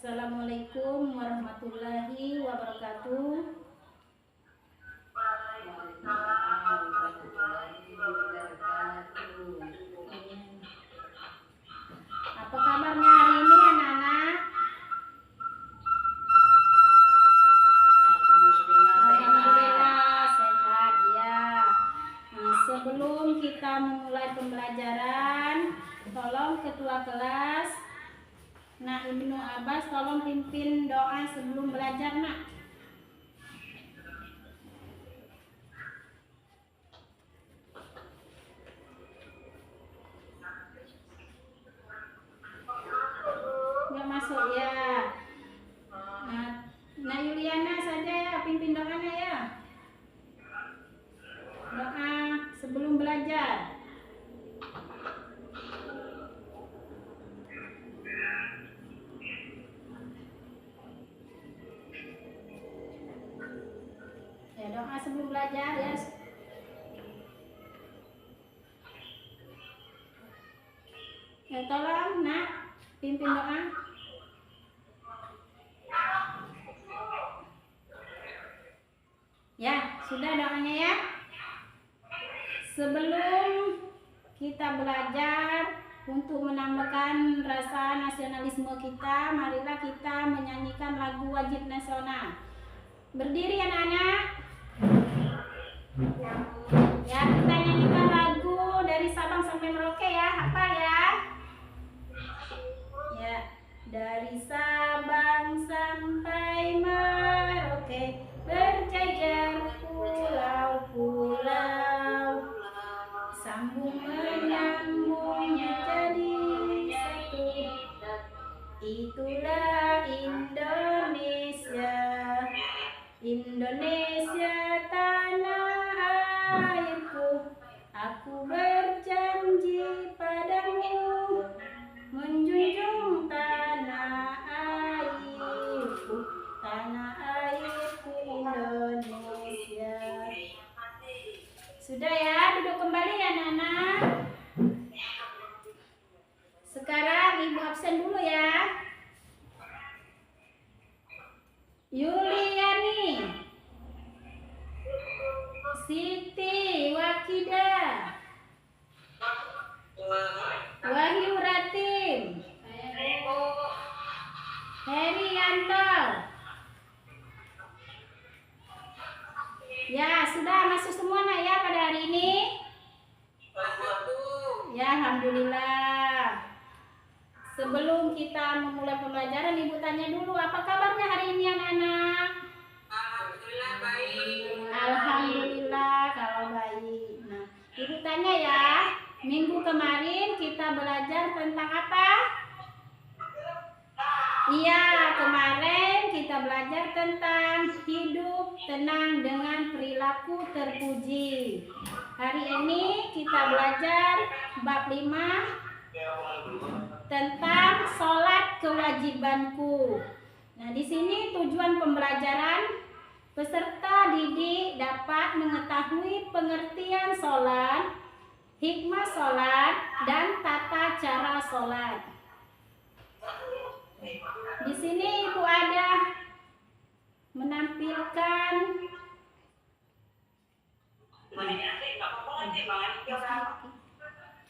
Assalamualaikum warahmatullahi wabarakatuh. Apa kabarnya hari ini anak-anak? Alhamdulillah sehat ya. Sebelum kita memulai pembelajaran, tolong ketua kelas Nak Ibnu Abbas tolong pimpin doa sebelum belajar, Nak. Nggak masuk ya. Nah Yuliana saja ya pimpin doanya ya. Doa sebelum belajar. Ya, doa sebelum belajar ya. Ya tolong Nak pimpin doa. Ya, sudah doanya ya. Sebelum kita belajar untuk menambahkan rasa nasionalisme kita, marilah kita menyanyikan lagu wajib nasional. Berdiri anak-anak. Ya, kita nyanyikan lagu dari Sabang sampai Merauke ya, hafal ya. Ya, dari Sabang sampai Merauke berjajar pulau-pulau, sambung menyambungnya jadi satu. Itulah Indonesia, Indonesia tanah airku. Aku berjanji padamu menjunjung tanah airku, tanah airku Indonesia. Sudah ya, duduk kembali ya anak-anak. Sekarang ibu absen dulu ya. Yuliani, Siti Wakida, Wahyu Ratim, Herianto. Ya, sudah masuk semua nak ya pada hari ini? Ya, alhamdulillah. Sebelum kita memulai pembelajaran, ibu tanya dulu, apa kabarnya hari ini anak-anak? Alhamdulillah baik. Alhamdulillah kalau baik. Nah, ibu tanya ya, minggu kemarin kita belajar tentang apa? Iya, kemarin kita belajar tentang hidup tenang dengan perilaku terpuji. Hari ini kita belajar bab 5 tentang sholat kewajibanku. Nah, di sini tujuan pembelajaran peserta didik dapat mengetahui pengertian sholat, hikmah sholat, dan tata cara sholat. Di sini ibu ada menampilkan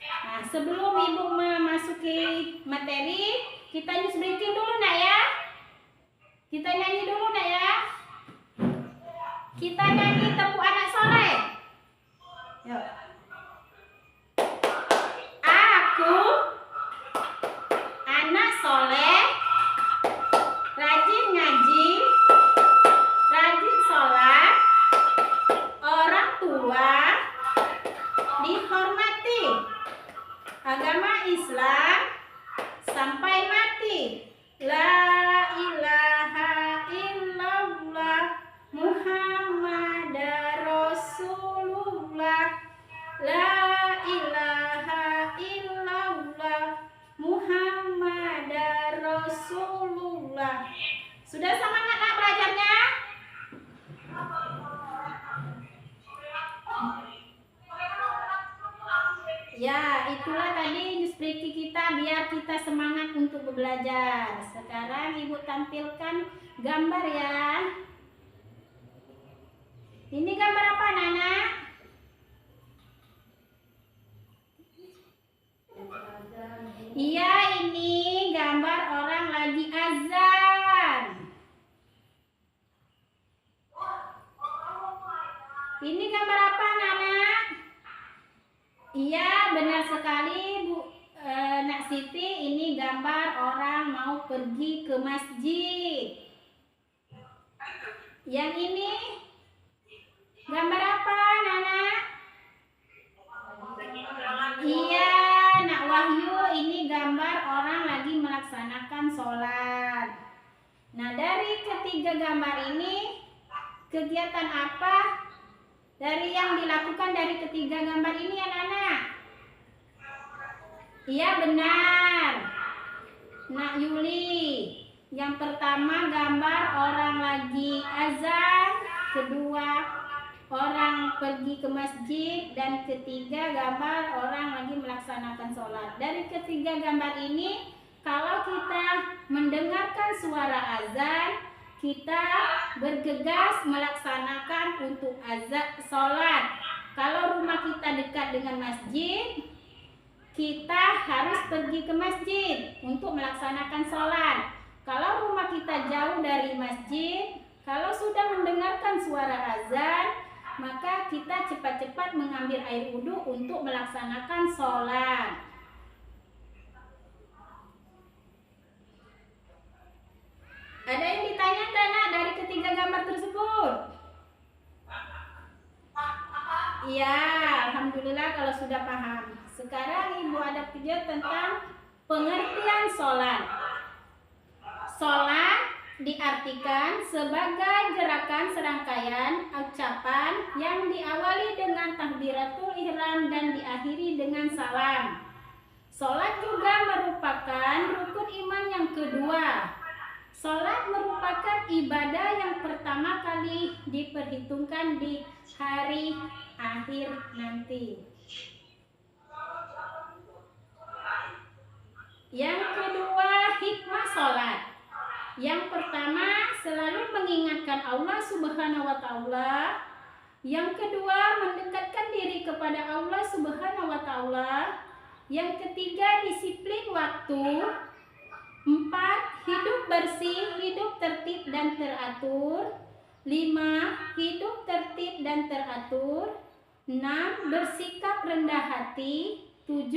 Nah, sebelum ibu memasuki materi, kita news breaking dulu nak ya. Kita nyanyi dulu nak ya. Kita nyanyi Tepuk Anak Soleh. Yuk. Aku anak soleh, rajin ngaji, rajin sholat, orang tua dihormati, agama Islam sampai mati. La ilaha illallah Muhammad Rasulullah. La ilaha illallah Muhammad Rasulullah. Sudah semangat nak belajarnya? Ya, itulah tadi seperti kita biar kita semangat untuk belajar. Sekarang Ibu tampilkan gambar ya. Ini gambar apa, Nana? Iya, ini gambar orang lagi azan. Ini gambar apa, Nana? Iya, benar sekali, Bu Nak Siti. Ini gambar orang mau pergi ke masjid. Yang ini gambar apa, Nana? Iya, Nak Wahyu, ini gambar orang lagi melaksanakan sholat. Nah, dari ketiga gambar ini, kegiatan apa dari yang dilakukan dari ketiga gambar ini ya, Nana? Iya, benar, Nak Yuli. Yang pertama gambar orang lagi azan, kedua orang pergi ke masjid, dan ketiga gambar orang lagi melaksanakan sholat. Dari ketiga gambar ini, kalau kita mendengarkan suara azan, kita bergegas melaksanakan untuk azan sholat. Kalau rumah kita dekat dengan masjid, kita harus pergi ke masjid untuk melaksanakan sholat. Kalau rumah kita jauh dari masjid, kalau sudah mendengarkan suara azan, maka kita cepat-cepat mengambil air wudhu untuk melaksanakan sholat. Ada yang ditanyakan dari ketiga gambar tersebut? Iya, alhamdulillah kalau sudah paham. Sekarang Ibu ada video tentang pengertian sholat. Sholat diartikan sebagai gerakan serangkaian ucapan yang diawali dengan takbiratul ihram dan diakhiri dengan salam. Sholat juga merupakan rukun iman yang kedua. Sholat merupakan ibadah yang pertama kali diperhitungkan di hari akhir nanti. Yang kedua, hikmah sholat. Yang pertama, selalu mengingatkan Allah Subhanahu wa Ta'ala. Yang kedua, mendekatkan diri kepada Allah Subhanahu wa Ta'ala. Yang ketiga, disiplin waktu. 4. Hidup bersih, hidup tertib dan teratur. 5. Hidup tertib dan teratur. 6. Bersikap rendah hati. 7.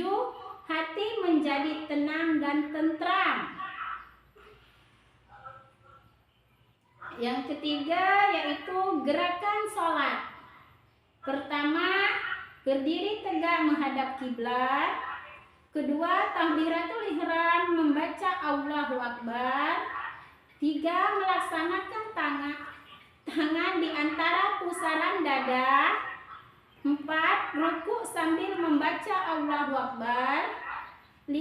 Hati menjadi tenang dan tentram. Yang ketiga yaitu gerakan sholat. Pertama, berdiri tegak menghadap kiblat. Kedua, takbiratul ihram, membaca Allahu Akbar. 3. Melaksanakan tangan di antara pusaran dada. 4. Rukuk sambil membaca Allahu Akbar. 5.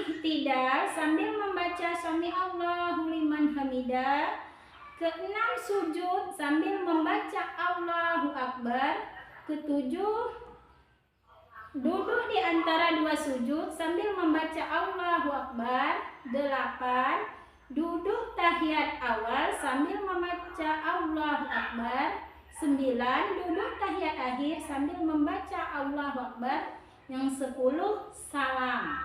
Ihtidal sambil membaca Sami Allahu liman hamidah. Ke-6, sujud sambil membaca Allahu Akbar. Ke-7, duduk di antara dua sujud sambil membaca Allahu Akbar. 8, duduk tahiyat awal sambil membaca Allahu Akbar. 9, duduk tahiyat akhir sambil membaca Allahu Akbar. Yang 10, salam.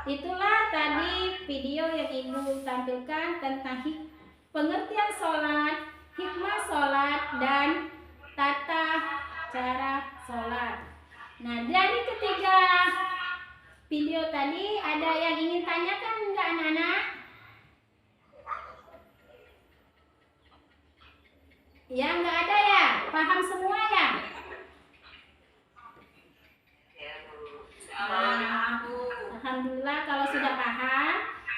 Itulah tadi video yang Ibu tampilkan tentang pengertian sholat, hikmah sholat, dan tata cara sholat. Nah, dari ketiga video tadi ada yang ingin tanyakan enggak, anak-anak? Ya, enggak ada ya? Paham semua ya? Nah, alhamdulillah kalau sudah paham.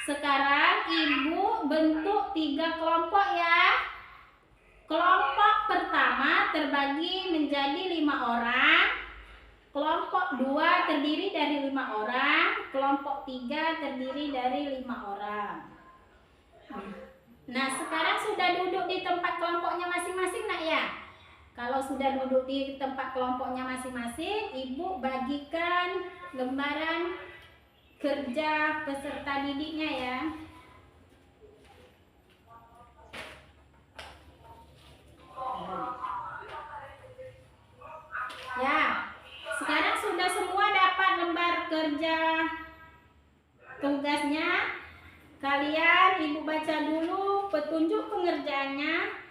Sekarang Ibu bentuk 3 kelompok ya. Kelompok pertama terbagi menjadi 5 orang. Kelompok 2 terdiri dari 5 orang. Kelompok 3 terdiri dari 5 orang. Nah, sekarang sudah duduk di tempat kelompoknya masing-masing, nak ya? Kalau sudah duduk di tempat kelompoknya masing-masing, Ibu bagikan lembaran kerja peserta didiknya ya. Ya, sekarang sudah semua dapat lembar kerja tugasnya. Kalian Ibu baca dulu petunjuk pengerjaannya.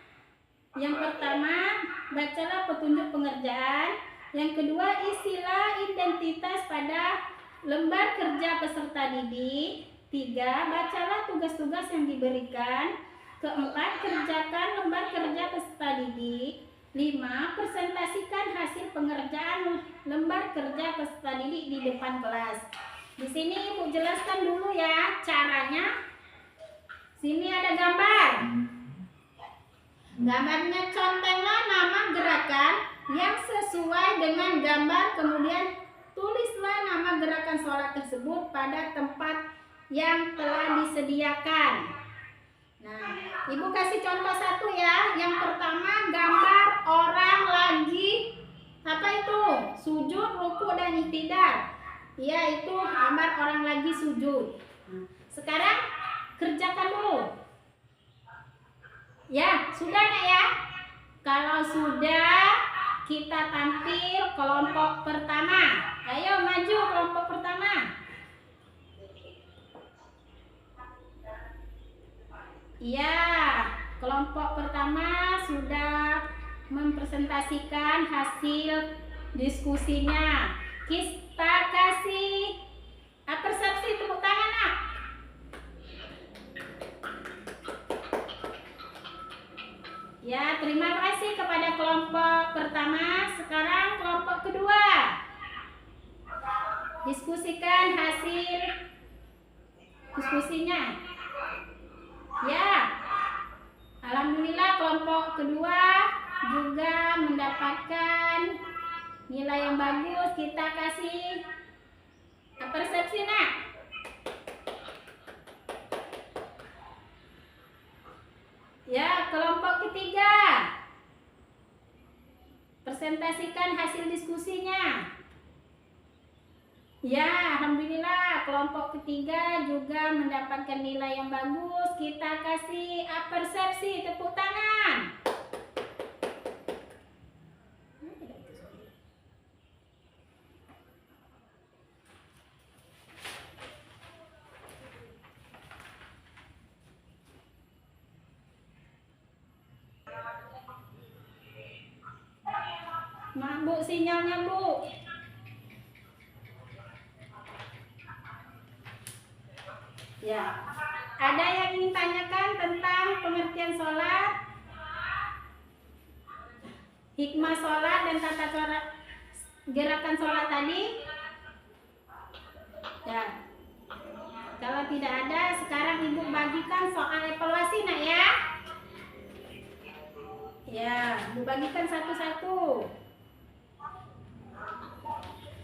Yang pertama, bacalah petunjuk pengerjaan. Yang kedua, isilah identitas pada lembar kerja peserta didik. 3, bacalah tugas-tugas yang diberikan. Keempat, kerjakan lembar kerja peserta didik. 5, presentasikan hasil pengerjaan lembar kerja peserta didik di depan kelas. Di sini Ibu jelaskan dulu ya caranya. Sini ada gambar. Gambarnya, contohlah nama gerakan yang sesuai dengan gambar, kemudian tulislah nama gerakan sholat tersebut pada tempat yang telah disediakan. Nah, Ibu kasih contoh satu ya. Yang pertama, gambar orang lagi apa itu? Sujud, ruku, dan iktidal. Ya, itu gambar orang lagi sujud. Sekarang kerjakan dulu. Ya, sudah Nak ya? Kalau sudah, kita tampil kelompok pertama. Ayo maju kelompok pertama. Ya, kelompok pertama sudah mempresentasikan hasil diskusinya. Kita kasih persepsi, tepuk tangan Nak. Ya, terima kasih kepada kelompok pertama. Sekarang kelompok kedua. Diskusikan hasil diskusinya. Ya, alhamdulillah kelompok kedua juga mendapatkan nilai yang bagus. Kita kasih persepsi Nak. Ya, kelompok ketiga. Presentasikan hasil diskusinya. Ya, alhamdulillah kelompok ketiga juga mendapatkan nilai yang bagus. Kita kasih persepsi, tepuk tangan. Maaf Bu, sinyalnya Bu. Ya, ada yang ingin tanyakan tentang pengertian sholat, hikmah sholat, dan tata cara gerakan sholat tadi? Ya, kalau tidak ada, sekarang Ibu bagikan soal evaluasi Nak ya. Ya, Ibu bagikan satu-satu.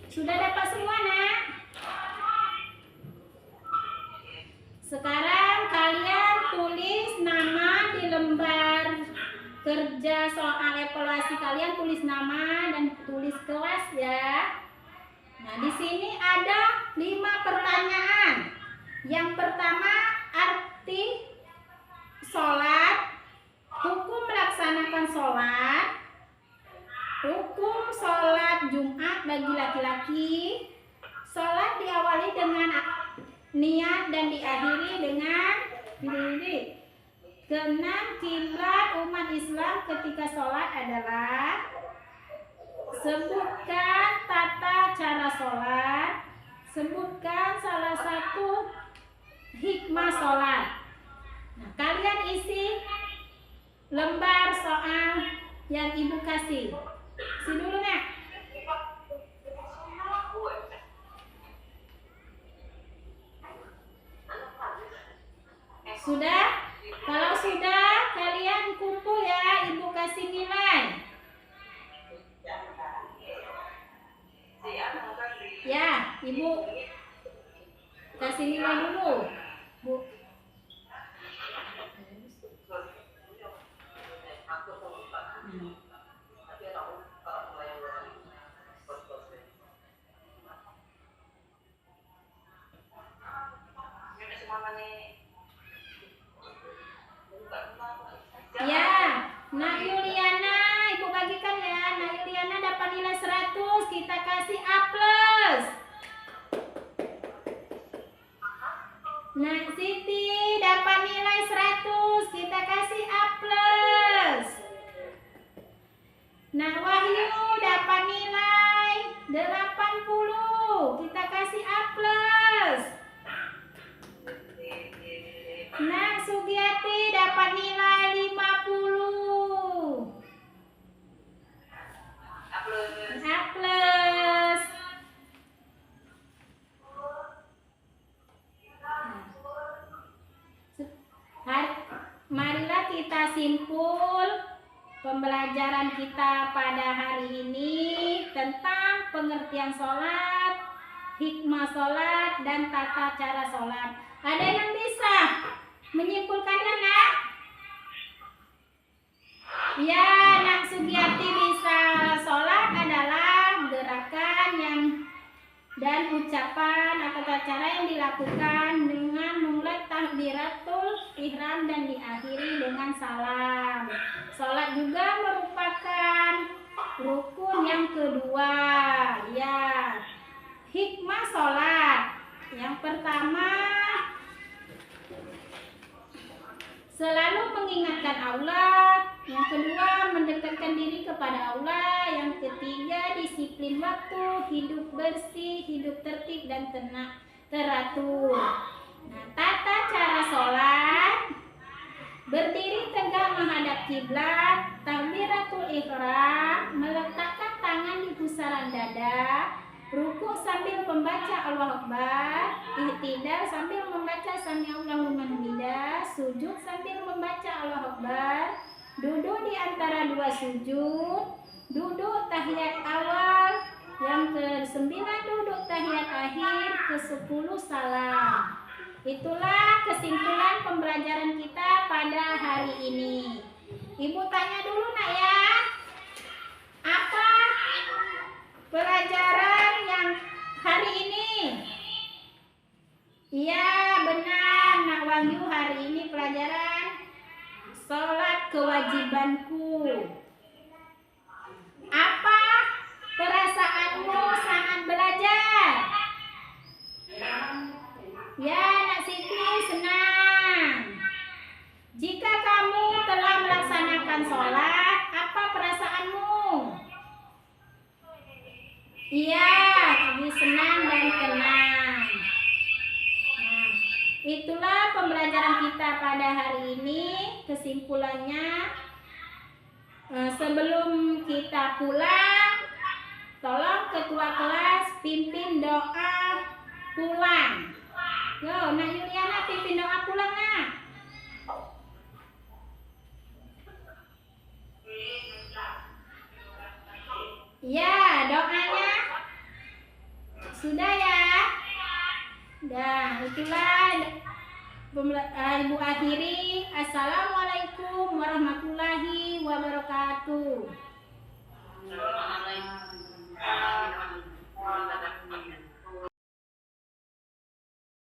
Sudah dapat semua Nak? Sekarang kalian tulis nama di lembar kerja soal evaluasi kalian, tulis nama dan tulis kelas ya. Nah, di sini ada 5 pertanyaan. Yang pertama, arti sholat, hukum melaksanakan sholat, hukum sholat Jumat bagi laki-laki, sholat diawali dengan niat dan diakhiri dengan diri. Keenam, kiblat umat Islam ketika sholat adalah, sebutkan tata cara sholat, sebutkan salah satu hikmah sholat. Nah, kalian isi lembar soal yang Ibu kasih. Isi dulu Nak. Sudah? Kalau sudah, kalian kumpul ya, Ibu kasih nilai. Ya, Ibu kasih nilai dulu, Bu. Ya, Nak Yuliana, Ibu bagikan ya. Nak Yuliana dapat nilai 100, kita kasih A+. Nak Siti dapat nilai 100, kita kasih A+. Nak Wahyu dapat nilai 80, kita kasih A+. Nak Sugiati dapat nilai 50. A+. Marilah kita simpul pembelajaran kita pada hari ini tentang pengertian sholat, hikmah sholat, dan tata cara sholat. Ada yang bisa menyimpulkannya, Nak? Ya, Nak Sugiati bisa. Sholat adalah gerakan yang dan ucapan atau tata cara yang dilakukan dengan mulai takbiratul ihram dan diakhiri dengan salam. Sholat juga merupakan rukun yang kedua. Ya, hikmah sholat. Yang pertama, selalu mengingatkan Allah. Yang kedua, mendekatkan diri kepada Allah. Yang ketiga, disiplin waktu, hidup bersih, hidup tertib dan teratur. Nah, tata cara sholat: berdiri tegak menghadap kiblat, takbiratul ihram, meletakkan tangan di pusaran dada, rukuk sambil membaca Allahu Akbar, ihtidal sambil membaca Sami Allahu liman hamidah, sujud sambil membaca Allahu Akbar, duduk di antara dua sujud, duduk tahiyat awal, yang ke-9 duduk tahiyat akhir, ke-10 salam. Itulah kesimpulan pembelajaran kita pada hari ini. Ibu tanya dulu, Nak, ya. Apa pelajaran yang hari ini? Iya, benar, Nak Wahyu, hari ini pelajaran sholat kewajibanku. Apa perasaanmu saat belajar? Ya, Nak Siti, senang. Jika kamu telah melaksanakan sholat, apa perasaanmu? Iya, lebih senang dan tenang. Nah, itulah pembelajaran kita pada hari ini. Kesimpulannya, sebelum kita pulang, tolong ketua kelas pimpin doa pulang. Yo, Nak Yuliana pimpin doa pulang, Nak. Ya, doanya sudah ya. Dan itulah Ibu akhiri. Assalamualaikum warahmatullahi wabarakatuh. Assalamualaikum warahmatullahi wabarakatuh.